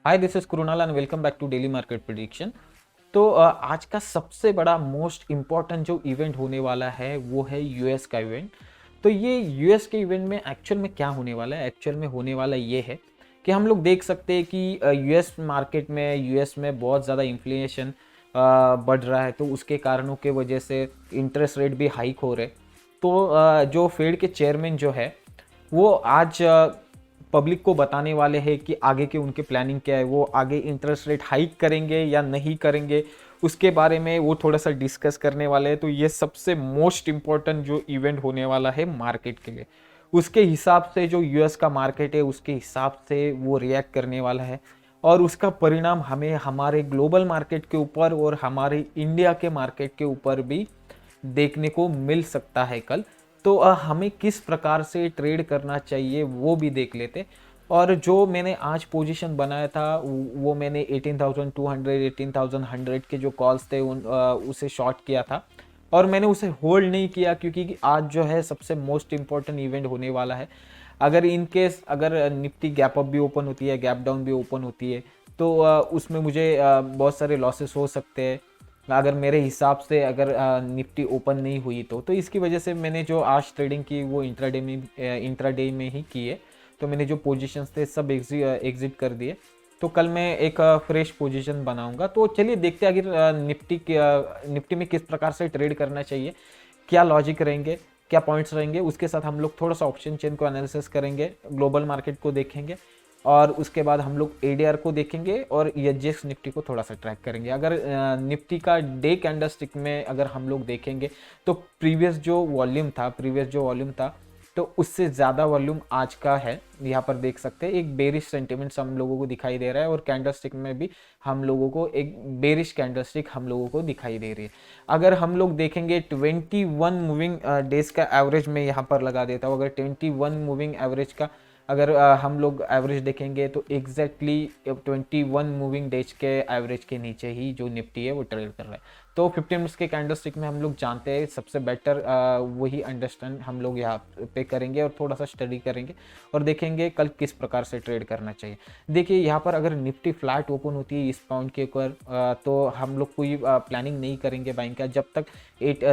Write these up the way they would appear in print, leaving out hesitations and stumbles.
Hi this is Kurunal and welcome back to daily market prediction. आज का सबसे बड़ा मोस्ट इम्पॉर्टेंट जो इवेंट होने वाला है वो है यूएस का इवेंट। तो ये यूएस के इवेंट में एक्चुअल में क्या होने वाला है, एक्चुअल में होने वाला ये है कि हम लोग देख सकते हैं कि यूएस मार्केट में यूएस में बहुत ज़्यादा इन्फ्लेशन बढ़ रहा है। तो उसके कारणों के वजह से इंटरेस्ट रेट भी हाइक हो रहे। तो जो फेड के चेयरमैन जो है वो आज पब्लिक को बताने वाले हैं कि आगे के उनके प्लानिंग क्या है, वो आगे इंटरेस्ट रेट हाइक करेंगे या नहीं करेंगे, उसके बारे में वो थोड़ा सा डिस्कस करने वाले हैं। तो ये सबसे मोस्ट इम्पॉर्टेंट जो इवेंट होने वाला है मार्केट के लिए, उसके हिसाब से जो यूएस का मार्केट है उसके हिसाब से वो रिएक्ट करने वाला है। और उसका परिणाम हमें हमारे ग्लोबल मार्केट के ऊपर और हमारे इंडिया के मार्केट के ऊपर भी देखने को मिल सकता है कल। तो हमें किस प्रकार से ट्रेड करना चाहिए वो भी देख लेते। और जो मैंने आज पोजीशन बनाया था वो मैंने 18,200 18,100 के जो कॉल्स थे उसे शॉर्ट किया था और मैंने उसे होल्ड नहीं किया, क्योंकि आज जो है सबसे मोस्ट इम्पॉर्टेंट इवेंट होने वाला है। अगर इन केस अगर निफ्टी गैप अप भी ओपन होती है, गैप डाउन भी ओपन होती है, तो उसमें मुझे बहुत सारे लॉसेस हो सकते हैं अगर मेरे हिसाब से अगर निफ्टी ओपन नहीं हुई तो इसकी वजह से मैंने जो आज ट्रेडिंग की वो इंट्राडे में ही की है। तो मैंने जो पोजीशंस थे सब एग्जिट कर दिए। तो कल मैं एक फ्रेश पोजीशन बनाऊंगा। तो चलिए देखते हैं अगर निफ्टी में किस प्रकार से ट्रेड करना चाहिए, क्या लॉजिक रहेंगे, क्या पॉइंट्स रहेंगे। उसके साथ हम लोग थोड़ा सा ऑप्शन चेन को एनालिसिस करेंगे, ग्लोबल मार्केट को देखेंगे और उसके बाद हम लोग एडीआर को देखेंगे और एसजीएक्स निफ्टी को थोड़ा सा ट्रैक करेंगे। अगर निफ्टी का डे कैंडलस्टिक में अगर हम लोग देखेंगे तो प्रीवियस जो वॉल्यूम था तो उससे ज़्यादा वॉल्यूम आज का है। यहाँ पर देख सकते हैं एक बेरिश सेंटिमेंट्स हम लोगों को दिखाई दे रहा है और कैंडलस्टिक में भी हम लोगों को एक बेरिश कैंडलस्टिक हम लोगों को दिखाई दे रही है। अगर हम लोग देखेंगे 21 मूविंग डेज का एवरेज में यहाँ पर लगा देता हूँ। अगर 21 मूविंग एवरेज का अगर हम लोग एवरेज देखेंगे तो एग्जैक्टली 21 मूविंग डेज के एवरेज के नीचे ही जो निफ्टी है वो ट्रेड कर रहा है। तो 15 मिनट्स के कैंडलस्टिक में हम लोग जानते हैं सबसे बेटर वही अंडरस्टैंड हम लोग यहाँ पे करेंगे और थोड़ा सा स्टडी करेंगे और देखेंगे कल किस प्रकार से ट्रेड करना चाहिए। देखिए यहाँ पर अगर निफ्टी फ्लैट ओपन होती है इस पॉइंट के ऊपर तो हम लोग कोई प्लानिंग नहीं करेंगे बाइंग का। जब तक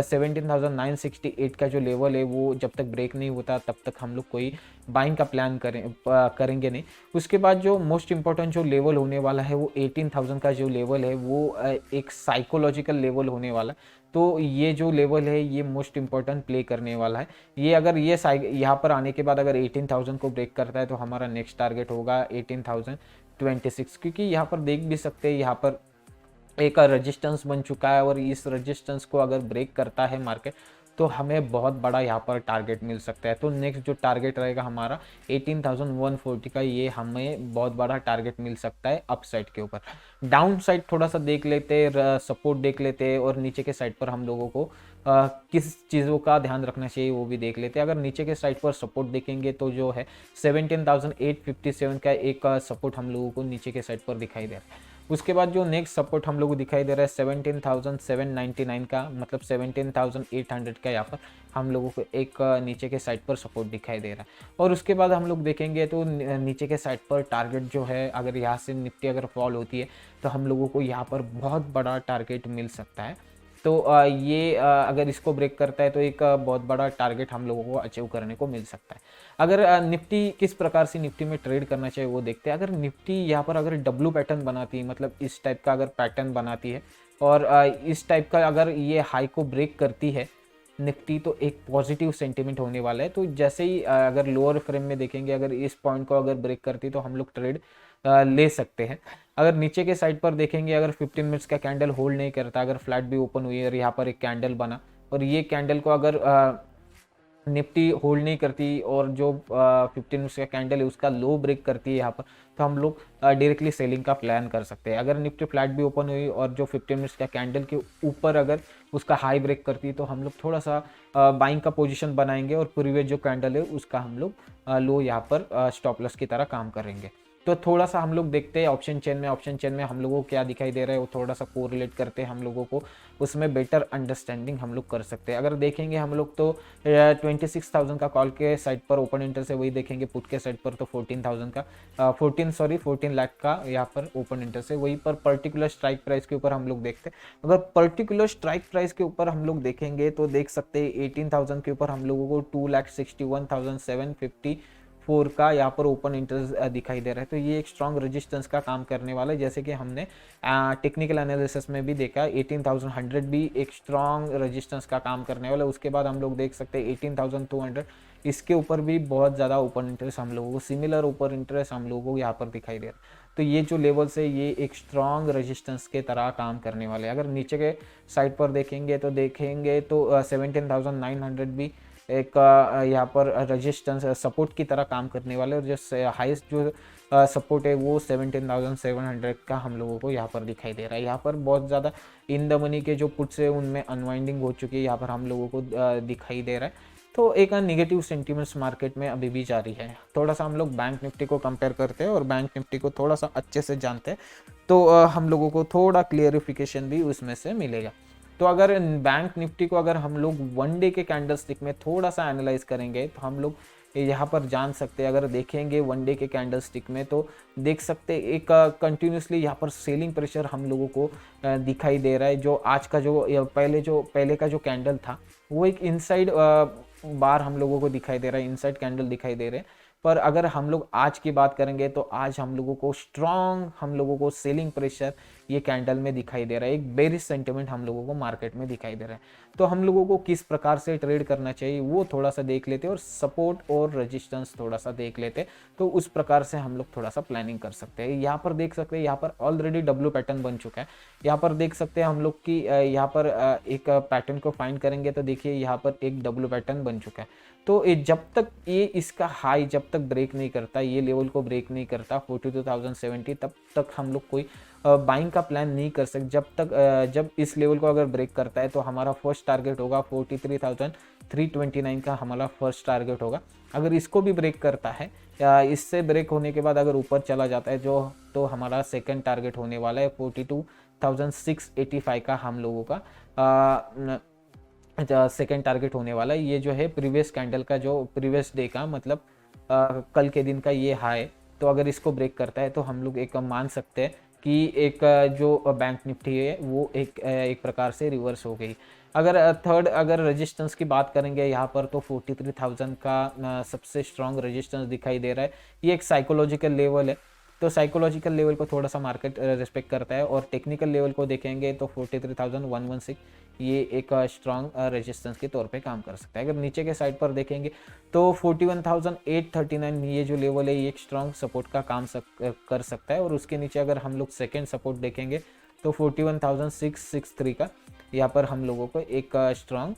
17,968 का जो लेवल है वो जब तक ब्रेक नहीं होता तब तक हम लोग कोई बाइंग का प्लान करेंगे नहीं। उसके बाद जो मोस्ट इंपॉर्टेंट जो लेवल होने वाला है वो 18,000 का जो लेवल है वो एक साइकोलॉजिकल लेवल होने वाला है। तो ये जो लेवल है ये मोस्ट इंपॉर्टेंट प्ले करने वाला है। ये अगर ये यहाँ पर आने के बाद अगर 18,000 को ब्रेक करता है तो हमारा नेक्स्ट टारगेट होगा 18,026, क्योंकि यहाँ पर देख भी सकते हैं यहाँ पर एक रेजिस्टेंस बन चुका है और इस रेजिस्टेंस को अगर ब्रेक करता है मार्केट तो हमें बहुत बड़ा यहाँ पर टारगेट मिल सकता है। तो नेक्स्ट जो टारगेट रहेगा हमारा 18,140 का, ये हमें बहुत बड़ा टारगेट मिल सकता है अप साइड के ऊपर। डाउन साइड थोड़ा सा देख लेते, सपोर्ट देख लेते और नीचे के साइड पर हम लोगों को किस चीज़ों का ध्यान रखना चाहिए वो भी देख लेते हैं। अगर नीचे के साइड पर सपोर्ट देखेंगे तो जो है 17,857 का एक सपोर्ट हम लोगों को नीचे के साइड पर दिखाई दे रहा है। उसके बाद जो नेक्स्ट सपोर्ट हम लोग को दिखाई दे रहा है 17,799 का, मतलब 17,800 का यहाँ पर हम लोगों को एक नीचे के साइड पर सपोर्ट दिखाई दे रहा है। और उसके बाद हम लोग देखेंगे तो नीचे के साइड पर टारगेट जो है अगर यहाँ से निफ्टी अगर फॉल होती है तो हम लोगों को यहाँ पर बहुत बड़ा टारगेट मिल सकता है। तो ये अगर इसको ब्रेक करता है तो एक बहुत बड़ा टारगेट हम लोगों को अचीव करने को मिल सकता है। अगर निफ्टी किस प्रकार से निफ्टी में ट्रेड करना चाहिए वो देखते हैं। अगर निफ्टी यहाँ पर अगर डब्लू पैटर्न बनाती है, मतलब इस टाइप का अगर पैटर्न बनाती है और इस टाइप का अगर ये हाई को ब्रेक करती है निफ्टी तो एक पॉजिटिव सेंटिमेंट होने वाला है। तो जैसे ही अगर लोअर फ्रेम में देखेंगे अगर इस पॉइंट को अगर ब्रेक करती है तो हम लोग ट्रेड ले सकते हैं। अगर नीचे के साइड पर देखेंगे अगर 15 मिनट्स का कैंडल होल्ड नहीं करता, अगर फ्लैट भी ओपन हुई है और यहाँ पर एक कैंडल बना और ये कैंडल को अगर निफ्टी होल्ड नहीं करती और जो 15 मिनट्स का कैंडल है उसका लो ब्रेक करती है यहाँ पर तो हम लोग डायरेक्टली सेलिंग का प्लान कर सकते हैं। अगर निफ्टी फ्लैट भी ओपन हुई और जो 15 मिनट्स का कैंडल के ऊपर अगर उसका हाई ब्रेक करती है तो हम लोग थोड़ा सा बाइंग का पोजीशन बनाएंगे और प्रीवियस जो कैंडल है उसका हम लोग लो यहाँ पर स्टॉप लॉस की तरह काम करेंगे। तो थोड़ा सा हम लोग देखते हैं ऑप्शन चेन में हम लोगों को क्या दिखाई दे रहा है, वो थोड़ा सा कोरिलेट करते हैं, हम लोगों को उसमें बेटर अंडरस्टैंडिंग हम लोग कर सकते हैं। अगर देखेंगे हम लोग तो 26,000 का कॉल के साइड पर ओपन इंटरेस्ट है, वही देखेंगे पुट के साइड पर तो 14,000 का 14 लाख का यहाँ पर ओपन इंटरेस्ट है। वहीं पर पर्टिकुलर स्ट्राइक प्राइस के ऊपर हम लोग देखते हैं, अगर पर्टिकुलर स्ट्राइक प्राइस के ऊपर हम लोग देखेंगे तो देख सकते हैं 18,000 के ऊपर हम लोगों को 2,61,754 का यहाँ पर ओपन इंटरेस्ट दिखाई दे रहा है। तो ये एक स्ट्रॉन्ग रेजिस्टेंस का काम करने वाला है, जैसे कि हमने टेक्निकल एनालिसिस में भी देखा 18,100 भी एक स्ट्रॉन्ग रेजिस्टेंस का काम करने वाला है। उसके बाद हम लोग देख सकते हैं 18,200, इसके ऊपर भी बहुत ज़्यादा ओपन इंटरेस्ट हम लोगों को, सिमिलर ओपन इंटरेस्ट हम लोगों को यहाँ पर दिखाई दे रहा है। तो ये जो लेवल्स है ये एक स्ट्रॉन्ग रेजिस्टेंस के तरह काम करने वाले हैं। अगर नीचे के साइड पर देखेंगे तो 17,900 भी एक यहाँ पर रेजिस्टेंस सपोर्ट की तरह काम करने वाले, और जो हाईएस्ट जो सपोर्ट है वो 17,700 का हम लोगों को यहाँ पर दिखाई दे रहा है। यहाँ पर बहुत ज़्यादा इन द मनी के जो पुट्स है उनमें अनवाइंडिंग हो चुकी है, यहाँ पर हम लोगों को दिखाई दे रहा है। तो एक निगेटिव सेंटीमेंट्स मार्केट में अभी भी जारी है। थोड़ा सा हम लोग बैंक निफ्टी को कंपेयर करते हैं और बैंक निफ्टी को थोड़ा सा अच्छे से जानते हैं, तो हम लोगों को थोड़ा क्लियरिफिकेशन भी उसमें से मिलेगा। तो अगर बैंक निफ्टी को अगर हम लोग वन डे के कैंडलस्टिक में थोड़ा सा एनालाइज करेंगे तो हम लोग यहाँ पर जान सकते हैं, अगर देखेंगे वन डे के कैंडलस्टिक में तो देख सकते एक कंटिन्यूसली यहाँ पर सेलिंग प्रेशर हम लोगों को दिखाई दे रहा है। जो आज का जो पहले का जो कैंडल था वो एक इनसाइड बार हम लोगों को दिखाई दे रहा है, इनसाइड कैंडल दिखाई दे रहे हैं। पर अगर हम लोग आज की बात करेंगे तो आज हम लोगों को स्ट्रॉन्ग हम लोगों को सेलिंग प्रेशर ये कैंडल में दिखाई दे रहा है, एक बेरिश सेंटिमेंट हम लोगों को मार्केट में दिखाई दे रहा है। तो हम लोगों को किस प्रकार से ट्रेड करना चाहिए वो थोड़ा सा देख लेते और सपोर्ट और रेजिस्टेंस थोड़ा सा देख लेते, तो उस प्रकार से हम लोग थोड़ा सा प्लानिंग कर सकते हैं। यहाँ पर देख सकते हैं यहाँ पर ऑलरेडी डब्ल्यू पैटर्न बन चुका है। यहाँ पर देख सकते हैं हम लोग की यहाँ पर एक पैटर्न को फाइंड करेंगे तो देखिए यहाँ पर एक डब्ल्यू पैटर्न बन चुका है। तो जब तक ये इसका हाई जब तक ब्रेक नहीं करता, ये लेवल को ब्रेक नहीं करता 42,070, तब तक हम लोग कोई बाइंग का प्लान नहीं कर सकते। जब इस लेवल को अगर ब्रेक करता है तो हमारा फर्स्ट टारगेट होगा 43,329 का हमारा फर्स्ट टारगेट होगा। अगर इसको भी ब्रेक करता है या इससे ब्रेक होने के बाद अगर ऊपर चला जाता है तो हमारा सेकंड टारगेट होने वाला है 42,685 का हम लोगों का सेकेंड टारगेट होने वाला है। ये जो है प्रीवियस कैंडल का जो प्रीवियस डे का मतलब कल के दिन का ये हाई, तो अगर इसको ब्रेक करता है तो हम लोग एक मान सकते हैं कि एक जो बैंक निफ्टी है वो एक प्रकार से रिवर्स हो गई। अगर रेजिस्टेंस की बात करेंगे यहाँ पर तो 43,000 का सबसे स्ट्रॉन्ग रेजिस्टेंस दिखाई दे रहा है। ये एक साइकोलॉजिकल लेवल है, तो साइकोलॉजिकल लेवल को थोड़ा सा मार्केट रिस्पेक्ट करता है। और टेक्निकल लेवल को देखेंगे तो 43,116 ये एक स्ट्रॉन्ग रेजिस्टेंस के तौर पे काम कर सकता है। अगर नीचे के साइड पर देखेंगे तो 41,839 ये जो लेवल है ये एक स्ट्रॉन्ग सपोर्ट का काम कर सकता है। और उसके नीचे अगर हम लोग सेकेंड सपोर्ट देखेंगे तो 41,663 का यहाँ पर हम लोगों को एक स्ट्रॉन्ग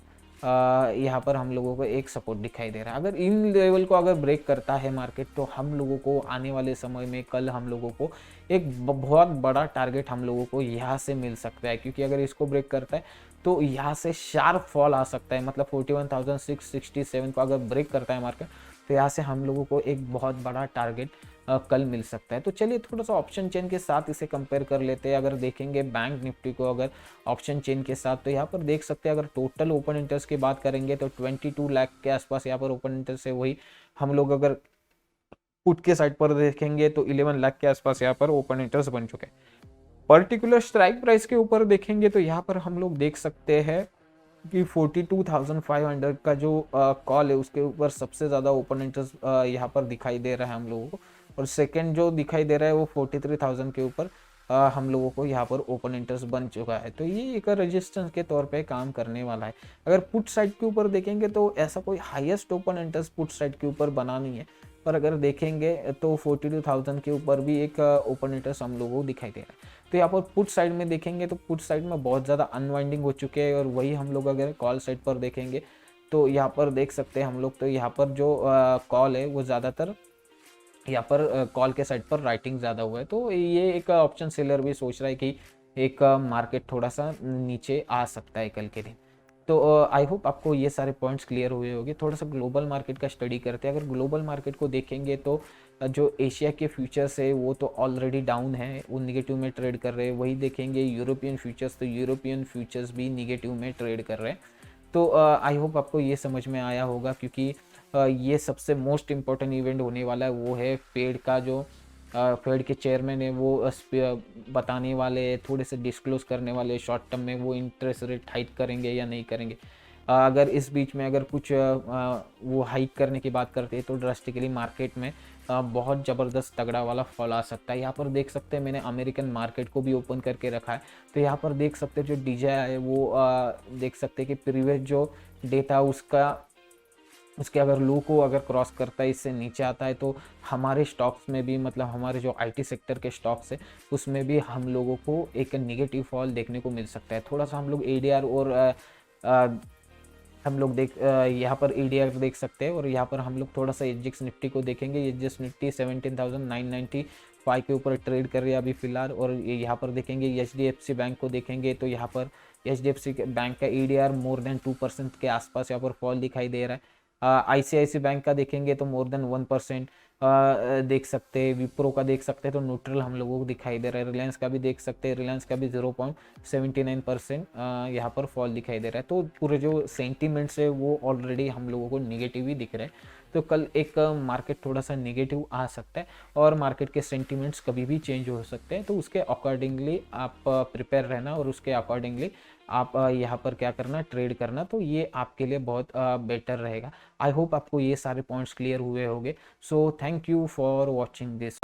यहाँ पर हम लोगों को एक सपोर्ट दिखाई दे रहा है। अगर इन लेवल को अगर ब्रेक करता है मार्केट तो हम लोगों को आने वाले समय में कल हम लोगों को एक बहुत बड़ा टारगेट हम लोगों को यहाँ से मिल सकता है, क्योंकि अगर इसको ब्रेक करता है तो यहाँ से शार्प फॉल आ सकता है। मतलब 41,667 को अगर ब्रेक करता है मार्केट तो यहाँ से हम लोगों को एक बहुत बड़ा टारगेट कल मिल सकता है। तो चलिए थोड़ा सा ऑप्शन चेन के साथ इसे कंपेयर कर लेते हैं। अगर देखेंगे बैंक निफ्टी को अगर ऑप्शन चेन के साथ तो यहाँ पर देख सकते हैं, अगर टोटल ओपन इंटरेस्ट की बात करेंगे तो 22 लाख के आसपास यहाँ पर ओपन इंटरेस्ट है। वही हम लोग अगर पुट के साइड पर देखेंगे तो 11 लाख के आसपास यहाँ पर ओपन इंटरेस्ट बन चुके हैं। पर्टिकुलर स्ट्राइक प्राइस के ऊपर देखेंगे तो यहाँ पर हम लोग देख सकते हैं कि 42,500 का जो कॉल है उसके ऊपर सबसे ज़्यादा ओपन इंटरेस्ट यहाँ पर दिखाई दे रहा है हम लोगों को, और सेकंड जो दिखाई दे रहा है वो 43,000 के ऊपर हम लोगों को यहाँ पर ओपन इंटरेस्ट बन चुका है। तो ये एक रेजिस्टेंस के तौर पे काम करने वाला है। अगर पुट साइड के ऊपर देखेंगे तो ऐसा कोई highest open interest put side के ऊपर बना नहीं है, पर अगर देखेंगे तो 42,000 के ऊपर भी एक ओपन इंटरेस्ट हम लोगों को दिखाई दे रहा है। तो यहाँ पर पुट साइड में देखेंगे तो पुट साइड में बहुत ज़्यादा अनवाइंडिंग हो चुके हैं, और वही हम लोग अगर कॉल साइड पर देखेंगे तो यहाँ पर देख सकते हैं हम लोग, तो यहाँ पर जो कॉल है वो ज़्यादातर यहाँ पर कॉल के साइड पर राइटिंग ज़्यादा हुआ है। तो ये एक ऑप्शन सेलर भी सोच रहा है कि एक मार्केट थोड़ा सा नीचे आ सकता है कल के दिन। तो आई होप आपको ये सारे पॉइंट्स क्लियर हुए होंगे। थोड़ा सा ग्लोबल मार्केट का स्टडी करते हैं। अगर ग्लोबल मार्केट को देखेंगे तो जो एशिया के फ्यूचर्स है वो तो ऑलरेडी डाउन है, वो निगेटिव में ट्रेड कर रहे हैं। वही देखेंगे यूरोपियन फ्यूचर्स, तो यूरोपियन फ्यूचर्स भी निगेटिव में ट्रेड कर रहे हैं। तो आई होप आपको ये समझ में आया होगा, क्योंकि ये सबसे मोस्ट इम्पॉर्टेंट इवेंट होने वाला है वो है फेड का जो फेड के चेयरमैन है वो बताने वाले, थोड़े से डिस्क्लोज करने वाले शॉर्ट टर्म में वो इंटरेस्ट रेट हाइक करेंगे या नहीं करेंगे। अगर इस बीच में अगर कुछ वो हाइक करने की बात करते हैं तो ड्रास्टिकली मार्केट में बहुत ज़बरदस्त तगड़ा वाला फॉल आ सकता है। यहाँ पर देख सकते हैं मैंने अमेरिकन मार्केट को भी ओपन करके रखा है, तो यहाँ पर देख सकते हैं जो DJI है वो देख सकते हैं कि प्रीवियस जो डेटा उसके अगर लो को अगर क्रॉस करता है, इससे नीचे आता है, तो हमारे स्टॉक्स में भी, मतलब हमारे जो IT सेक्टर के स्टॉक्स है उसमें भी हम लोगों को एक नेगेटिव फॉल देखने को मिल सकता है। थोड़ा सा हम लोग ADR और हम लोग यहाँ पर ADR देख सकते हैं, और यहाँ पर हम लोग थोड़ा सा एसजीएक्स निफ्टी को देखेंगे। एसजीएक्स निफ्टी 17,995 के ऊपर ट्रेड कर रही है अभी फिलहाल। और यहाँ पर देखेंगे HDFC बैंक को देखेंगे, तो यहाँ पर HDFC बैंक का ADR मोर देन 2% के आसपास यहाँ पर फॉल दिखाई दे रहा है। ICICI बैंक का देखेंगे तो मोर देन 1% देख सकते हैं। विप्रो का देख सकते हैं तो न्यूट्रल हम लोगों को दिखाई दे रहा है। रिलायंस का भी देख सकते हैं, रिलायंस का भी 0.79% यहाँ पर फॉल दिखाई दे रहा है। तो पूरे जो सेंटीमेंट्स है वो ऑलरेडी हम लोगों को निगेटिव ही दिख रहे हैं। तो कल एक मार्केट थोड़ा सा नेगेटिव आ सकता है, और मार्केट के सेंटीमेंट्स कभी भी चेंज हो सकते हैं। तो उसके अकॉर्डिंगली आप प्रिपेयर रहना, और उसके अकॉर्डिंगली आप यहाँ पर क्या करना, ट्रेड करना। तो ये आपके लिए बहुत बेटर रहेगा। आई होप आपको ये सारे पॉइंट्स क्लियर हुए होंगे। So thank you for watching this.